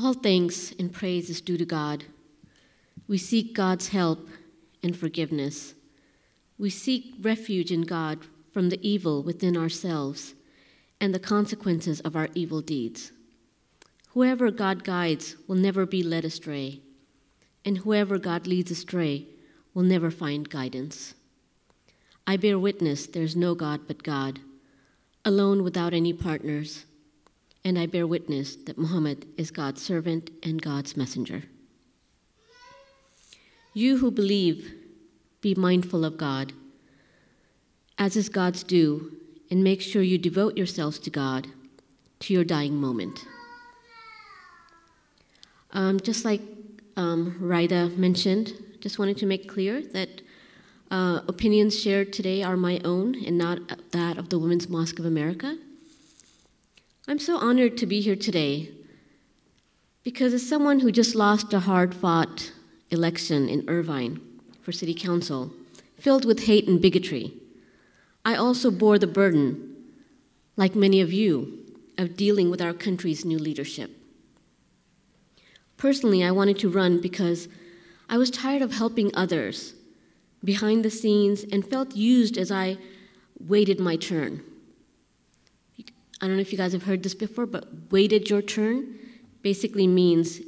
All thanks and praise is due to God. We seek God's help and forgiveness. We seek refuge in God from the evil within ourselves and the consequences of our evil deeds. Whoever God guides will never be led astray, and whoever God leads astray will never find guidance. I bear witness there is no God but God, alone without any partners, and I bear witness that Muhammad is God's servant and God's messenger. You who believe, be mindful of God, as is God's due, and make sure you devote yourselves to God to your dying moment. Just like Raida mentioned, just wanted to make clear that opinions shared today are my own and not that of the Women's Mosque of America. I'm so honored to be here today because as someone who just lost a hard-fought election in Irvine for City Council, filled with hate and bigotry, I also bore the burden, like many of you, of dealing with our country's new leadership. Personally, I wanted to run because I was tired of helping others behind the scenes and felt used as I waited my turn. I don't know if you guys have heard this before, but waited your turn basically means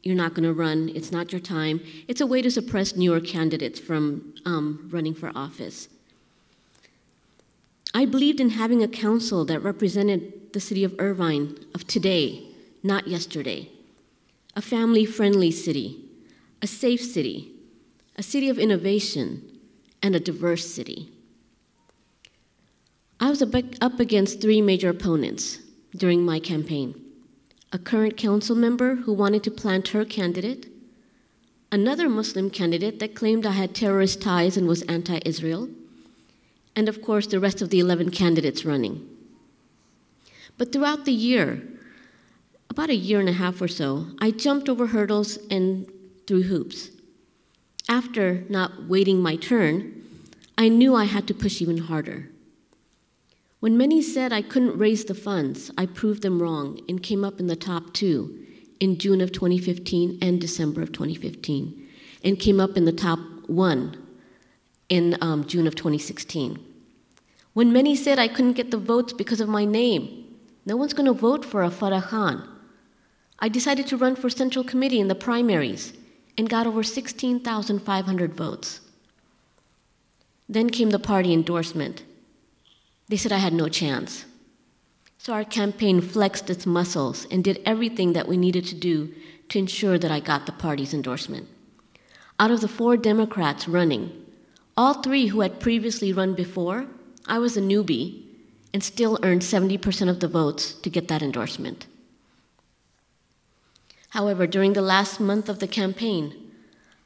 you're not going to run, it's not your time. It's a way to suppress newer candidates from running for office. I believed in having a council that represented the city of Irvine of today, not yesterday. A family-friendly city, a safe city, a city of innovation, and a diverse city. I was up against three major opponents during my campaign. A current council member who wanted to plant her candidate, another Muslim candidate that claimed I had terrorist ties and was anti-Israel, and of course the rest of the 11 candidates running. But throughout the year, about a year and a half or so, I jumped over hurdles and through hoops. After not waiting my turn, I knew I had to push even harder. When many said I couldn't raise the funds, I proved them wrong and came up in the top 2 in June of 2015 and December of 2015, and came up in the top 1 in June of 2016. When many said I couldn't get the votes because of my name, no one's going to vote for a Farrah N, I decided to run for Central Committee in the primaries and got over 16,500 votes. Then came the party endorsement. They said I had no chance. So our campaign flexed its muscles and did everything that we needed to do to ensure that I got the party's endorsement. Out of the 4 Democrats running, all 3 who had previously run before, I was a newbie and still earned 70% of the votes to get that endorsement. However, during the last month of the campaign,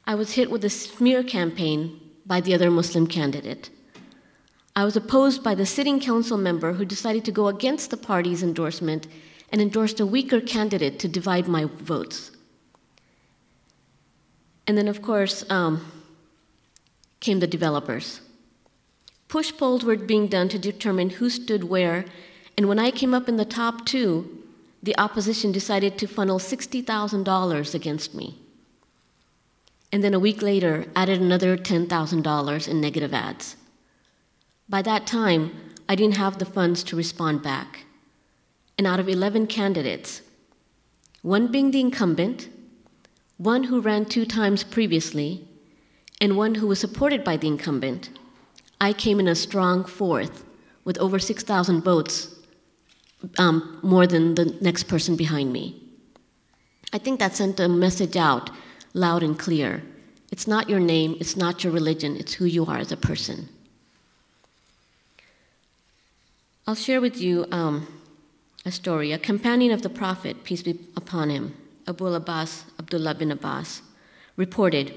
I was hit with a smear campaign by the other Muslim candidate. I was opposed by the sitting council member who decided to go against the party's endorsement and endorsed a weaker candidate to divide my votes. And then, of course, came the developers. Push polls were being done to determine who stood where, and when I came up in the top 2, the opposition decided to funnel $60,000 against me. And then a week later, added another $10,000 in negative ads. By that time, I didn't have the funds to respond back. And out of 11 candidates, 1 being the incumbent, 1 who ran 2 times previously, and 1 who was supported by the incumbent, I came in a strong 4th with over 6,000 votes, more than the next person behind me. I think that sent a message out loud and clear. It's not your name, it's not your religion, it's who you are as a person. I'll share with you a story. A companion of the Prophet, peace be upon him, Abu Abbas, Abdullah bin Abbas, reported,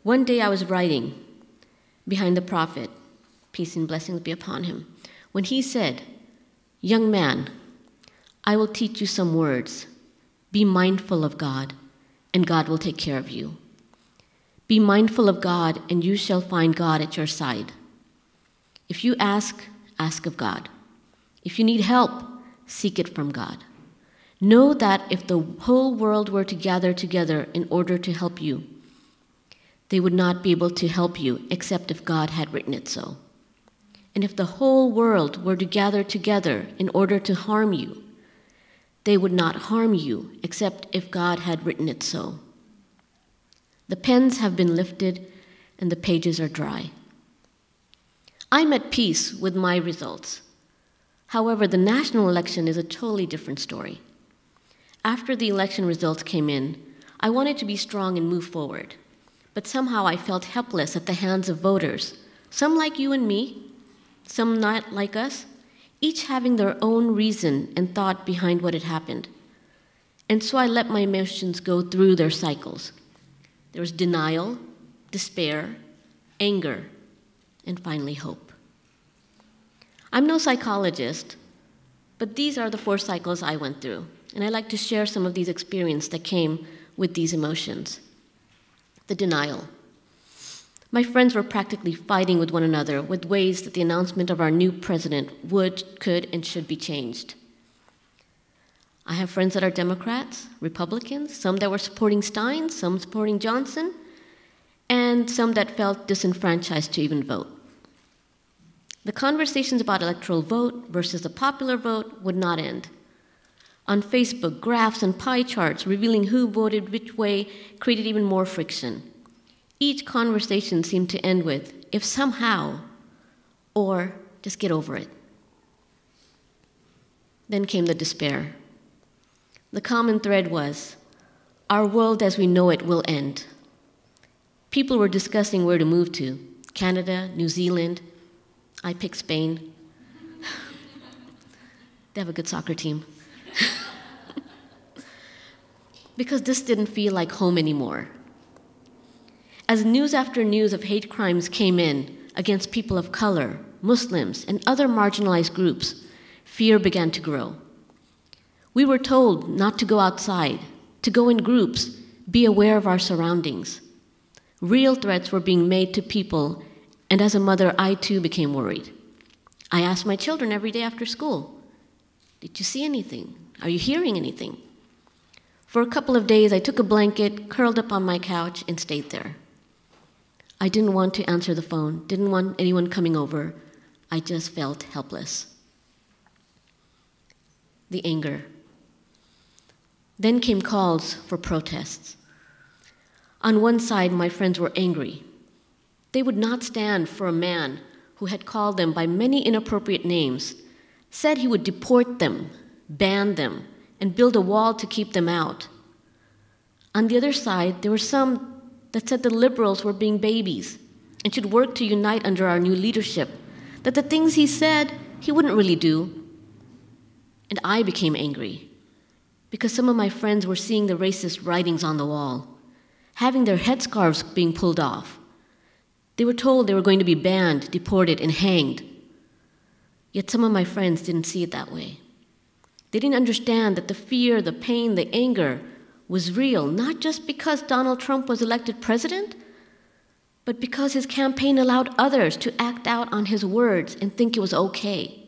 "One day I was riding behind the Prophet, peace and blessings be upon him, when he said, 'Young man, I will teach you some words. Be mindful of God, and God will take care of you. Be mindful of God, and you shall find God at your side. If you ask, ask of God. If you need help, seek it from God. Know that if the whole world were to gather together in order to help you, they would not be able to help you except if God had written it so. And if the whole world were to gather together in order to harm you, they would not harm you except if God had written it so. The pens have been lifted and the pages are dry. I'm at peace with my results. However, the national election is a totally different story. After the election results came in, I wanted to be strong and move forward. But somehow I felt helpless at the hands of voters, some like you and me, some not like us, each having their own reason and thought behind what had happened. And so I let my emotions go through their cycles. There was denial, despair, anger, and finally hope. I'm no psychologist, but these are the 4 cycles I went through, and I'd like to share some of these experiences that came with these emotions. The denial. My friends were practically fighting with one another with ways that the announcement of our new president would, could, and should be changed. I have friends that are Democrats, Republicans, some that were supporting Stein, some supporting Johnson, and some that felt disenfranchised to even vote. The conversations about electoral vote versus the popular vote would not end. On Facebook, graphs and pie charts revealing who voted which way created even more friction. Each conversation seemed to end with, if somehow, or just get over it. Then came the despair. The common thread was, our world as we know it will end. People were discussing where to move to, Canada, New Zealand. I picked Spain. They have a good soccer team. Because this didn't feel like home anymore. As news after news of hate crimes came in against people of color, Muslims, and other marginalized groups, fear began to grow. We were told not to go outside, to go in groups, be aware of our surroundings. Real threats were being made to people, and as a mother, I too became worried. I asked my children every day after school, did you see anything? Are you hearing anything? For a couple of days, I took a blanket, curled up on my couch, and stayed there. I didn't want to answer the phone, didn't want anyone coming over. I just felt helpless. The anger. Then came calls for protests. On one side, my friends were angry. They would not stand for a man who had called them by many inappropriate names, said he would deport them, ban them, and build a wall to keep them out. On the other side, there were some that said the liberals were being babies and should work to unite under our new leadership, that the things he said he wouldn't really do. And I became angry because some of my friends were seeing the racist writings on the wall, having their headscarves being pulled off. They were told they were going to be banned, deported, and hanged. Yet some of my friends didn't see it that way. They didn't understand that the fear, the pain, the anger was real, not just because Donald Trump was elected president, but because his campaign allowed others to act out on his words and think it was okay.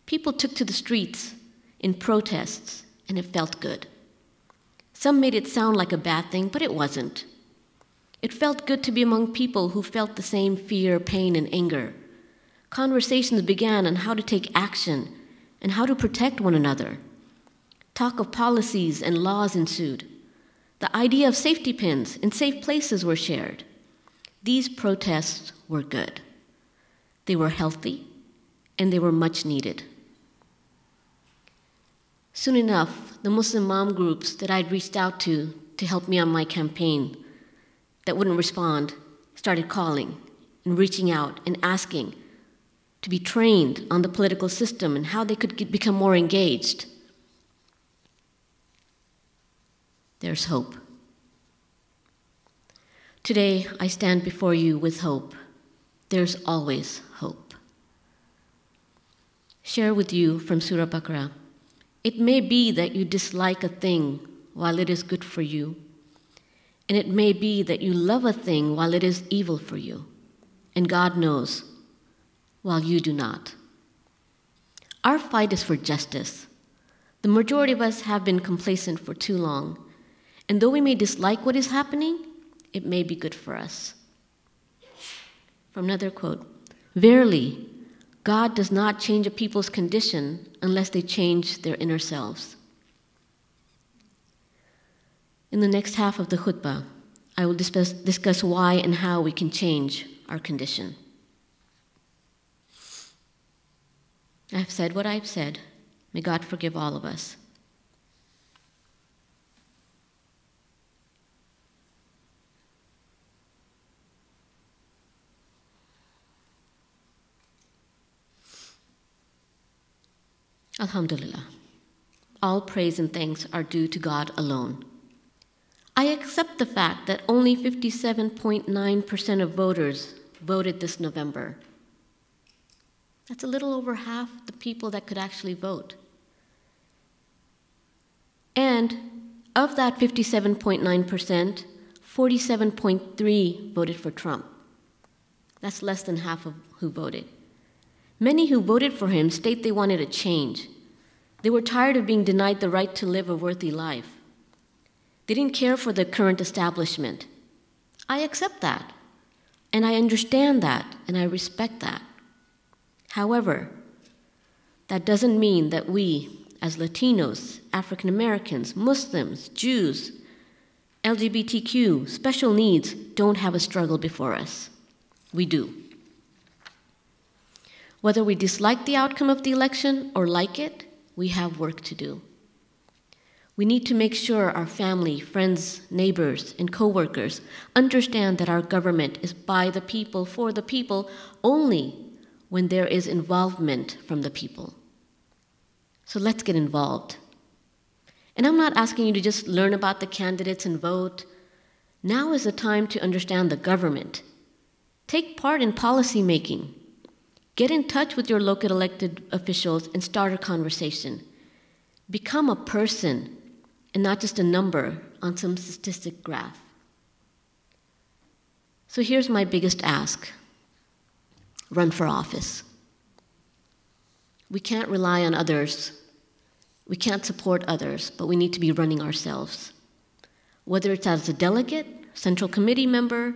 People took to the streets in protests, and it felt good. Some made it sound like a bad thing, but it wasn't. It felt good to be among people who felt the same fear, pain, and anger. Conversations began on how to take action and how to protect one another. Talk of policies and laws ensued. The idea of safety pins and safe places were shared. These protests were good. They were healthy, and they were much needed. Soon enough, the Muslim mom groups that I'd reached out to help me on my campaign that wouldn't respond started calling and reaching out and asking to be trained on the political system and how they could become more engaged. There's hope. Today, I stand before you with hope. There's always hope. Share with you from Surah Baqarah. It may be that you dislike a thing while it is good for you, and it may be that you love a thing while it is evil for you, and God knows, while you do not. Our fight is for justice. The majority of us have been complacent for too long, and though we may dislike what is happening, it may be good for us. From another quote, "Verily, God does not change a people's condition unless they change their inner selves." In the next half of the khutbah, I will discuss why and how we can change our condition. I have said what I've said. May God forgive all of us. Alhamdulillah. All praise and thanks are due to God alone. I accept the fact that only 57.9% of voters voted this November. That's a little over half the people that could actually vote. And of that 57.9%, 47.3% voted for Trump. That's less than half of who voted. Many who voted for him state they wanted a change. They were tired of being denied the right to live a worthy life. They didn't care for the current establishment. I accept that, and I understand that, and I respect that. However, that doesn't mean that we, as Latinos, African Americans, Muslims, Jews, LGBTQ, special needs, don't have a struggle before us. We do. Whether we dislike the outcome of the election or like it, we have work to do. We need to make sure our family, friends, neighbors, and coworkers understand that our government is by the people, for the people, only when there is involvement from the people. So let's get involved. And I'm not asking you to just learn about the candidates and vote. Now is the time to understand the government. Take part in policy making. Get in touch with your local elected officials and start a conversation. Become a person and not just a number on some statistic graph. So here's my biggest ask. Run for office. We can't rely on others. We can't support others, but we need to be running ourselves. Whether it's as a delegate, central committee member,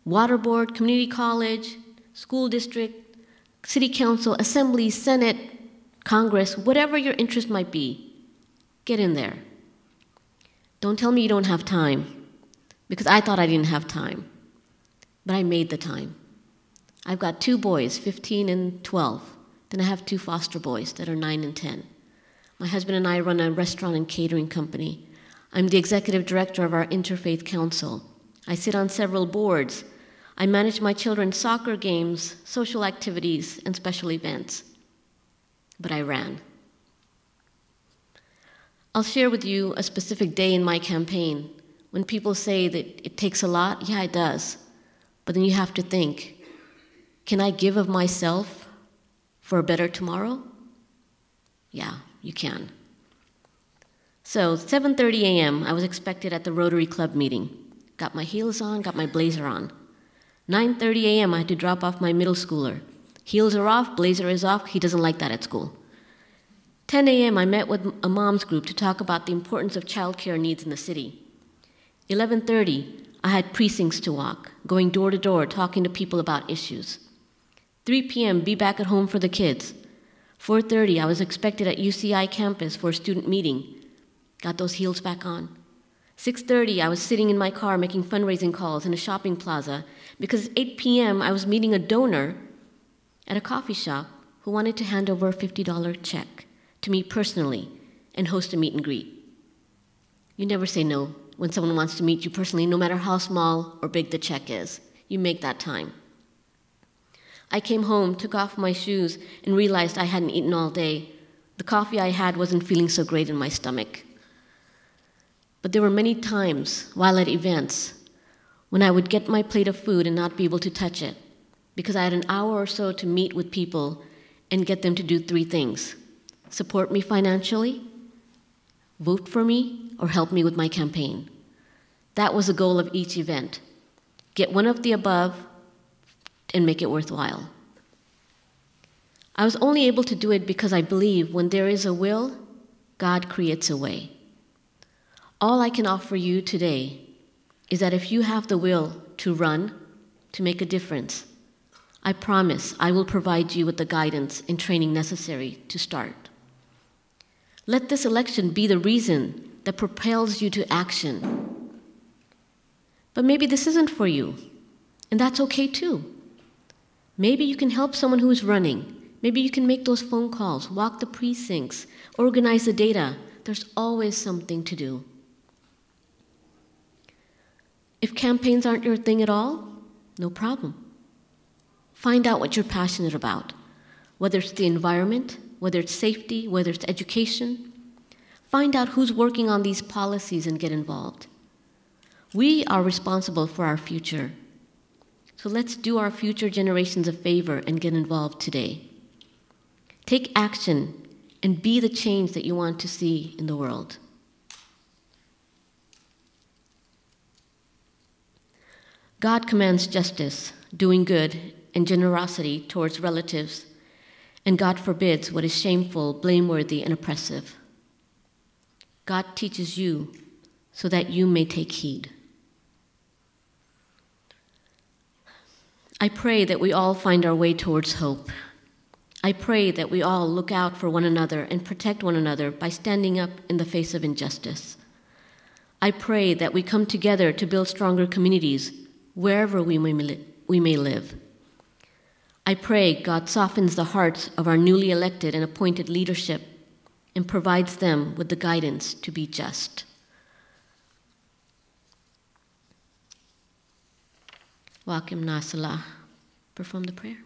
water board, community college, school district, city council, assembly, senate, Congress, whatever your interest might be, get in there. Don't tell me you don't have time, because I thought I didn't have time, but I made the time. I've got 2 boys, 15 and 12. Then I have 2 foster boys that are 9 and 10. My husband and I run a restaurant and catering company. I'm the executive director of our Interfaith Council. I sit on several boards. I manage my children's soccer games, social activities, and special events. But I ran. I'll share with you a specific day in my campaign. When people say that it takes a lot, yeah, it does. But then you have to think, can I give of myself for a better tomorrow? Yeah, you can. So 7:30 a.m., I was expected at the Rotary Club meeting. Got my heels on, got my blazer on. 9:30 a.m., I had to drop off my middle schooler. Heels are off, blazer is off, he doesn't like that at school. 10 a.m., I met with a mom's group to talk about the importance of childcare needs in the city. 11:30, I had precincts to walk, going door to door, talking to people about issues. 3 p.m., be back at home for the kids. 4:30, I was expected at UCI campus for a student meeting. Got those heels back on. 6:30, I was sitting in my car making fundraising calls in a shopping plaza because at 8 p.m., I was meeting a donor at a coffee shop who wanted to hand over a $50 check to me personally and host a meet and greet. You never say no when someone wants to meet you personally, no matter how small or big the check is. You make that time. I came home, took off my shoes, and realized I hadn't eaten all day. The coffee I had wasn't feeling so great in my stomach. But there were many times while at events when I would get my plate of food and not be able to touch it because I had an hour or so to meet with people and get them to do 3 things: support me financially, vote for me, or help me with my campaign. That was the goal of each event. Get one of the above and make it worthwhile. I was only able to do it because I believe when there is a will, God creates a way. All I can offer you today is that if you have the will to run, to make a difference, I promise I will provide you with the guidance and training necessary to start. Let this election be the reason that propels you to action. But maybe this isn't for you, and that's okay too. Maybe you can help someone who is running. Maybe you can make those phone calls, walk the precincts, organize the data. There's always something to do. If campaigns aren't your thing at all, no problem. Find out what you're passionate about, whether it's the environment, whether it's safety, whether it's education. Find out who's working on these policies and get involved. We are responsible for our future. So let's do our future generations a favor and get involved today. Take action and be the change that you want to see in the world. God commands justice, doing good, and generosity towards relatives, and God forbids what is shameful, blameworthy, and oppressive. God teaches you so that you may take heed. I pray that we all find our way towards hope. I pray that we all look out for one another and protect one another by standing up in the face of injustice. I pray that we come together to build stronger communities wherever we may live. I pray God softens the hearts of our newly elected and appointed leadership and provides them with the guidance to be just. Waqim Nasalah. Perform the prayer.